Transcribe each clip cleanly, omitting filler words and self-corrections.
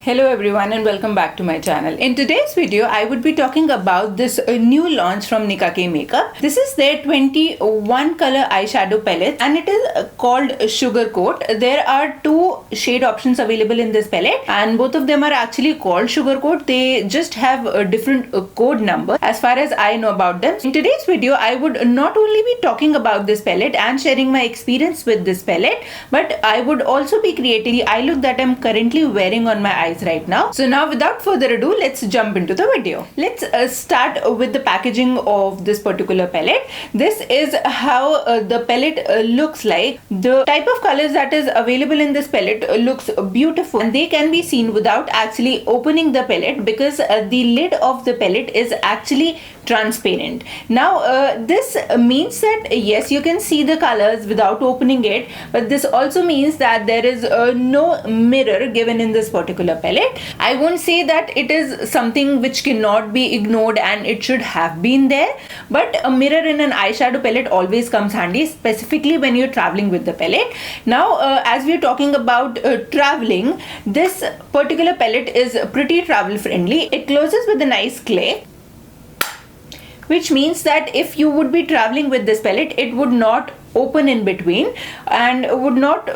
Hello everyone and welcome back to my channel. In today's video, I would be talking about this new launch from Nykaa K Makeup. This is their 21 color eyeshadow palette and it is called Sugar Coat. There are two shade options available in this palette and both of them are actually called Sugar Coat. They just have a different code number as far as I know about them. In today's video, I would not only be talking about this palette and sharing my experience with this palette, but I would also be creating the eye look that I'm currently wearing on my eyes right now. So now without further ado, let's jump into the video. Let's start with the packaging of this particular palette. This is how the palette looks like. The type of colors that is available in this palette looks beautiful and they can be seen without actually opening the palette because the lid of the palette is actually transparent. Now this means that yes, you can see the colors without opening it, but this also means that there is no mirror given in this particular palette. I won't say that it is something which cannot be ignored and it should have been there, but a mirror in an eyeshadow palette always comes handy, specifically when you're traveling with the palette. Now as we're talking about traveling, this particular palette is pretty travel friendly. It closes with a nice clay, which means that if you would be traveling with this palette, it would not open in between and would not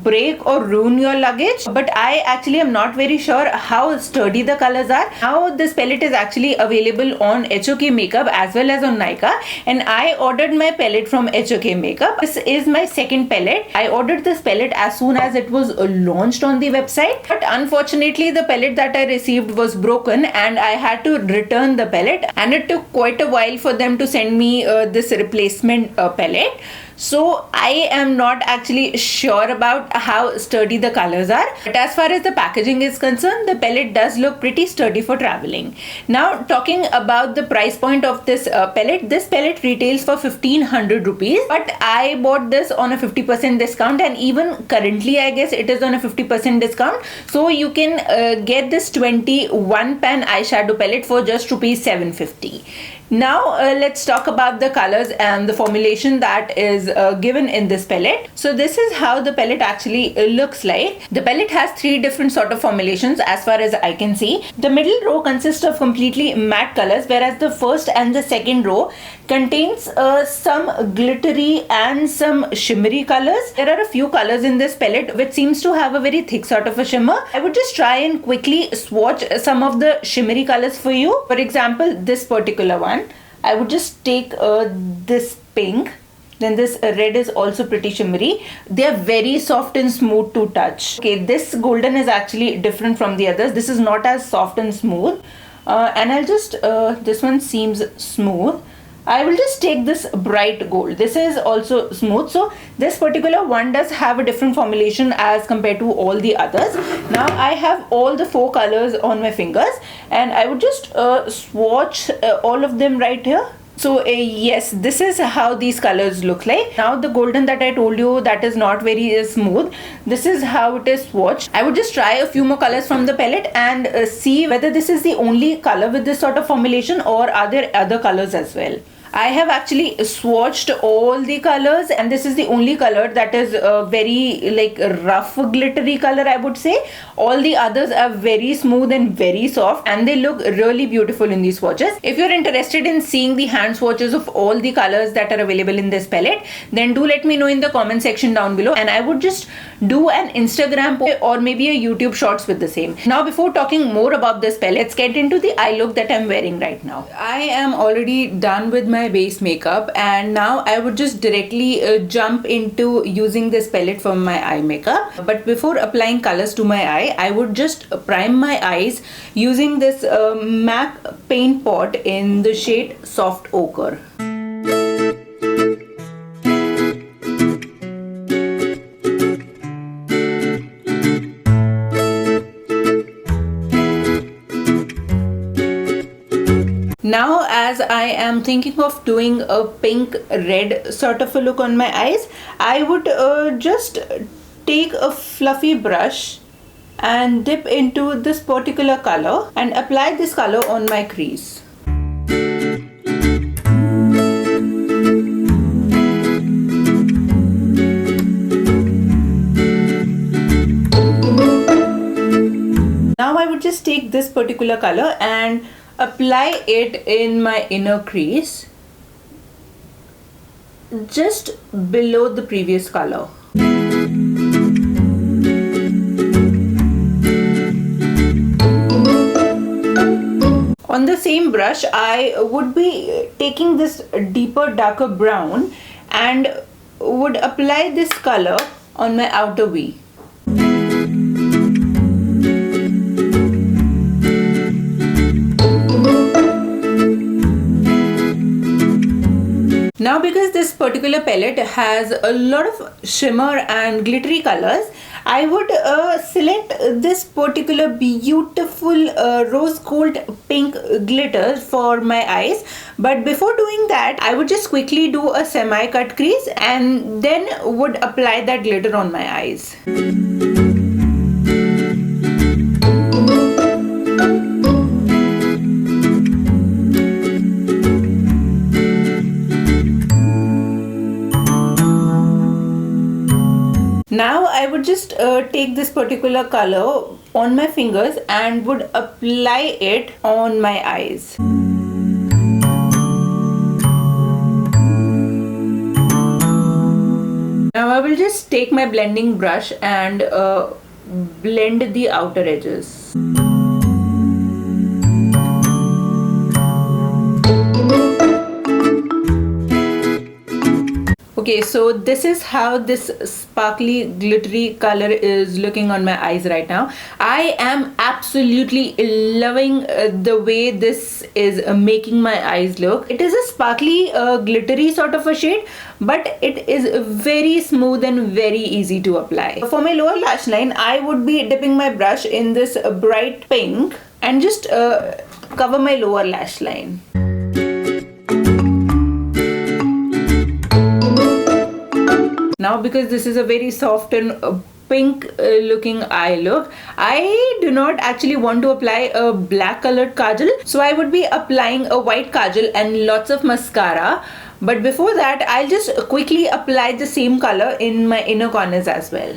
break or ruin your luggage. But I actually am not very sure how sturdy the colors are. Now this palette is actually available on HOK Makeup as well as on Nykaa, and I ordered my palette from HOK Makeup. This is my second palette. I ordered this palette as soon as it was launched on the website, but unfortunately the palette that I received was broken and I had to return the palette, and it took quite a while for them to send me this replacement palette. So I am not actually sure about how sturdy the colors are, but as far as the packaging is concerned, the palette does look pretty sturdy for traveling. Now talking about the price point of this palette retails for 1500 rupees, but I bought this on a 50% discount, and even currently I guess it is on a 50% discount, so you can get this 21 pan eyeshadow palette for just rupees 750. Now let's talk about the colors and the formulation that is given in this palette. So this is how the palette actually looks like. The palette has three different sort of formulations as far as I can see. The middle row consists of completely matte colors, whereas the first and the second row contains some glittery and some shimmery colors. There are a few colors in this palette which seems to have a very thick sort of a shimmer. I would just try and quickly swatch some of the shimmery colors for you. For example, this particular one, I would just take this pink. Then this red is also pretty shimmery. They are very soft and smooth to touch. Okay, this golden is actually different from the others. This is not as soft and smooth. And I'll just, this one seems smooth. I will just take this bright gold. This is also smooth. So this particular one does have a different formulation as compared to all the others. Now I have all the four colors on my fingers and I would just swatch all of them right here. So yes, this is how these colors look like. Now the golden that I told you, that is not very smooth. This is how it is swatched. I would just try a few more colors from the palette and see whether this is the only color with this sort of formulation or are there other colors as well. I have actually swatched all the colors and this is the only color that is very like rough glittery color, I would say. All the others are very smooth and very soft and they look really beautiful in these swatches. If you're interested in seeing the hand swatches of all the colors that are available in this palette, then do let me know in the comment section down below and I would just do an Instagram post or maybe a YouTube shorts with the same. Now before talking more about this palette, let's get into the eye look that I'm wearing right now. I am already done with my base makeup and now I would just directly jump into using this palette for my eye makeup. But before applying colors to my eye, I would just prime my eyes using this MAC paint pot in the shade Soft Ochre. Now as I am thinking of doing a pink red sort of a look on my eyes, I would just take a fluffy brush and dip into this particular color and apply this color on my crease. Now I would just take this particular color and apply it in my inner crease, just below the previous color. On the same brush, I would be taking this deeper, darker brown and would apply this color on my outer V. Now, because this particular palette has a lot of shimmer and glittery colors, I would select this particular beautiful rose gold pink glitter for my eyes. But before doing that, I would just quickly do a semi-cut crease and then would apply that glitter on my eyes. Now I would just take this particular color on my fingers and would apply it on my eyes. Now I will just take my blending brush and blend the outer edges. Okay, so this is how this sparkly glittery color is looking on my eyes right now. I am absolutely loving the way this is making my eyes look. It is a sparkly glittery sort of a shade, but it is very smooth and very easy to apply. For my lower lash line, I would be dipping my brush in this bright pink and just cover my lower lash line. Now, because this is a very soft and pink looking eye look, I do not actually want to apply a black colored kajal, so I would be applying a white kajal and lots of mascara. But before that, I'll just quickly apply the same color in my inner corners as well.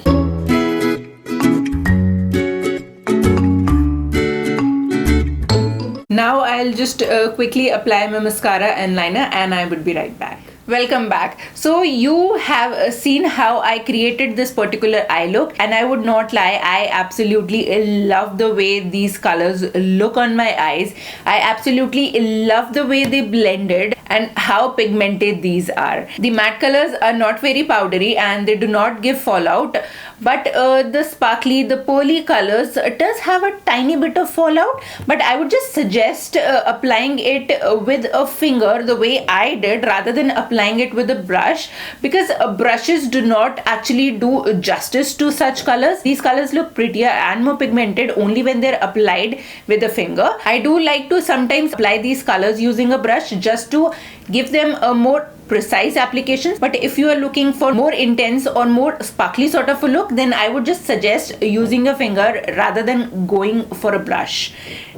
Now I'll just quickly apply my mascara and liner and I would be right back. Welcome back. So you have seen how I created this particular eye look, and I would not lie, I absolutely love the way these colors look on my eyes. I absolutely love the way they blended and how pigmented these are. The matte colors are not very powdery and they do not give fallout, but the sparkly, the pearly colors does have a tiny bit of fallout, but I would just suggest applying it with a finger the way I did rather than applying it with a brush, because brushes do not actually do justice to such colors. These colors look prettier and more pigmented only when they're applied with a finger. I do like to sometimes apply these colors using a brush just to give them a more precise applications, but if you are looking for more intense or more sparkly sort of a look, then I would just suggest using a finger rather than going for a brush.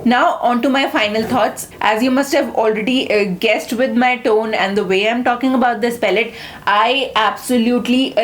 Now on to my final thoughts. As you must have already guessed with my tone and the way I'm talking about this palette, I absolutely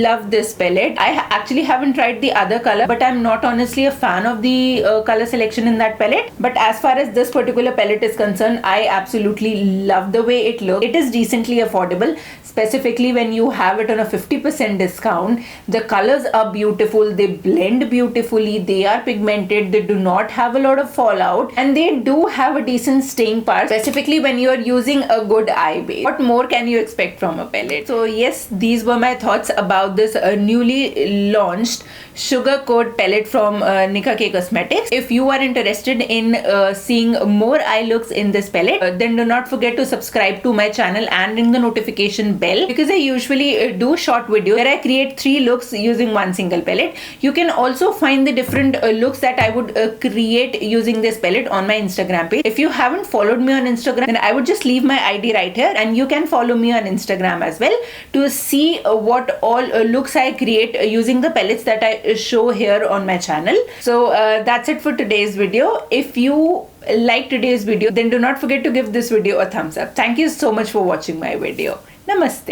love this palette. I actually haven't tried the other color, but I'm not honestly a fan of the color selection in that palette. But as far as this particular palette is concerned, I absolutely love the way it looks. It is decently affordable, specifically when you have it on a 50% discount. The colors are beautiful, they blend beautifully, they are pigmented, they do not have a lot of fallout, and they do have a decent staying power, specifically when you are using a good eye base. What more can you expect from a palette? So yes, these were my thoughts about this newly launched Sugar Coat palette from Nicka K Cosmetics. If you are interested in seeing more eye looks in this palette, then do not forget to subscribe to my channel and ring the notification bell, because I usually do short videos where I create 3 looks using one single palette. You can also find the different looks that I would create using this palette on my Instagram page. If you haven't followed me on Instagram, then I would just leave my ID right here and you can follow me on Instagram as well to see what all looks I create using the palettes that I show here on my channel. So that's it for today's video. If you like today's video, then do not forget to give this video a thumbs up. Thank you so much for watching my video. Namaste.